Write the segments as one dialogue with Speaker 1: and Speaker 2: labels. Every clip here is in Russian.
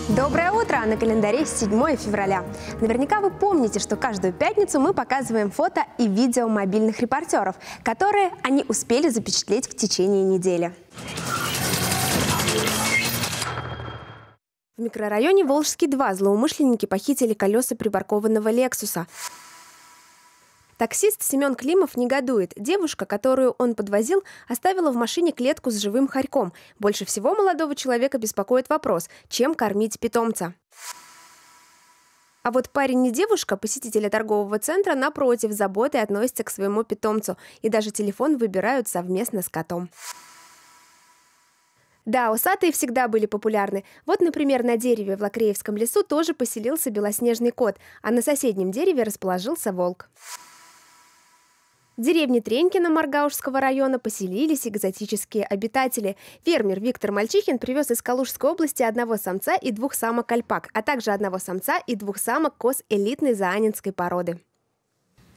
Speaker 1: Доброе утро! На календаре 7 февраля. Наверняка вы помните, что каждую пятницу мы показываем фото и видео мобильных репортеров, которые они успели запечатлеть в течение недели. В микрорайоне Волжский-2 злоумышленники похитили колеса припаркованного «Лексуса». Таксист Семен Климов негодует. Девушка, которую он подвозил, оставила в машине клетку с живым хорьком. Больше всего молодого человека беспокоит вопрос, чем кормить питомца. А вот парень и девушка, посетители торгового центра, напротив, заботой относятся к своему питомцу и даже телефон выбирают совместно с котом. Да, усатые всегда были популярны. Вот, например, на дереве в Лакреевском лесу тоже поселился белоснежный кот, а на соседнем дереве расположился волк. В деревне Тренькино Маргаушского района поселились экзотические обитатели. Фермер Виктор Мальчихин привез из Калужской области одного самца и 2 самок альпак, а также одного самца и 2 самок коз элитной заанинской породы.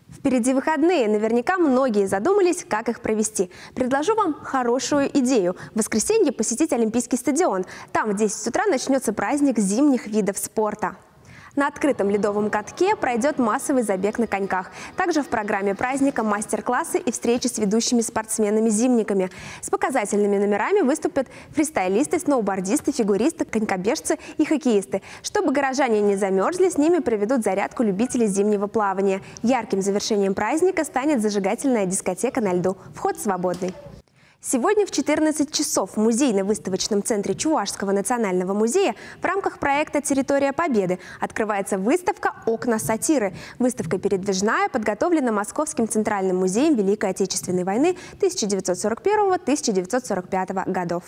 Speaker 1: Впереди выходные. Наверняка многие задумались, как их провести. Предложу вам хорошую идею. В воскресенье посетить Олимпийский стадион. Там в 10 утра начнется праздник зимних видов спорта. На открытом ледовом катке пройдет массовый забег на коньках. Также в программе праздника мастер-классы и встречи с ведущими спортсменами-зимниками. С показательными номерами выступят фристайлисты, сноубордисты, фигуристы, конькобежцы и хоккеисты. Чтобы горожане не замерзли, с ними проведут зарядку любителей зимнего плавания. Ярким завершением праздника станет зажигательная дискотека на льду. Вход свободный. Сегодня в 14 часов в музейно-выставочном центре Чувашского национального музея в рамках проекта «Территория Победы» открывается выставка «Окна сатиры». Выставка передвижная, подготовлена Московским центральным музеем Великой Отечественной войны 1941-1945 годов.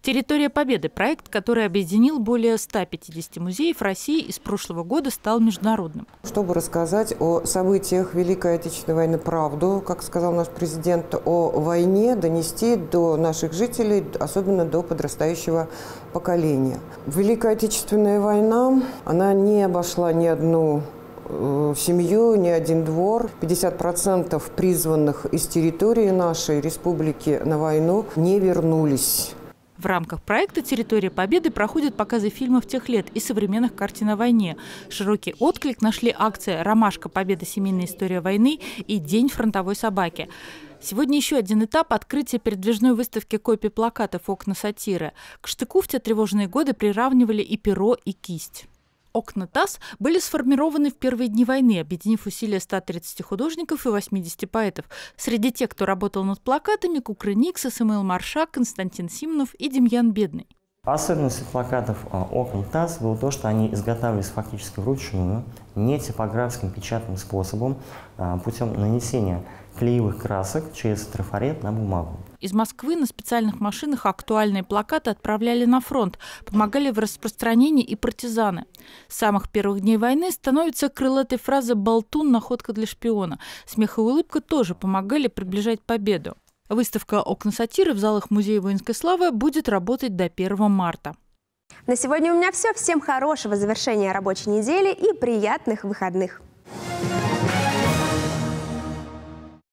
Speaker 2: «Территория Победы» – проект, который объединил более 150 музеев России и с прошлого года стал международным.
Speaker 3: Чтобы рассказать о событиях Великой Отечественной войны правду, как сказал наш президент, о войне донести до наших жителей, особенно до подрастающего поколения. Великая Отечественная война, она не обошла ни одну семью, ни один двор. 50% призванных из территории нашей республики на войну не вернулись.
Speaker 2: В рамках проекта «Территория Победы» проходят показы фильмов тех лет и современных картин о войне. Широкий отклик нашли акции «Ромашка. Победа. Семейная история войны» и «День фронтовой собаки». Сегодня еще один этап открытия передвижной выставки копий плакатов «Окна сатиры». К штыку в те тревожные годы приравнивали и перо, и кисть. «Окна ТАСС» были сформированы в первые дни войны, объединив усилия 130 художников и 80 поэтов. Среди тех, кто работал над плакатами, Кукрыникс, Самуил Маршак, Константин Симонов и Демьян Бедный.
Speaker 4: Особенностью плакатов «Окон ТАСС» было то, что они изготавливались фактически вручную, не типографским печатным способом, путем нанесения клеевых красок через трафарет на бумагу.
Speaker 2: Из Москвы на специальных машинах актуальные плакаты отправляли на фронт, помогали в распространении и партизаны. С самых первых дней войны становится крылатой фраза «Болтун – находка для шпиона». Смех и улыбка тоже помогали приближать победу. Выставка «Окна сатиры» в залах Музея воинской славы будет работать до 1 марта.
Speaker 1: На сегодня у меня все. Всем хорошего завершения рабочей недели и приятных выходных.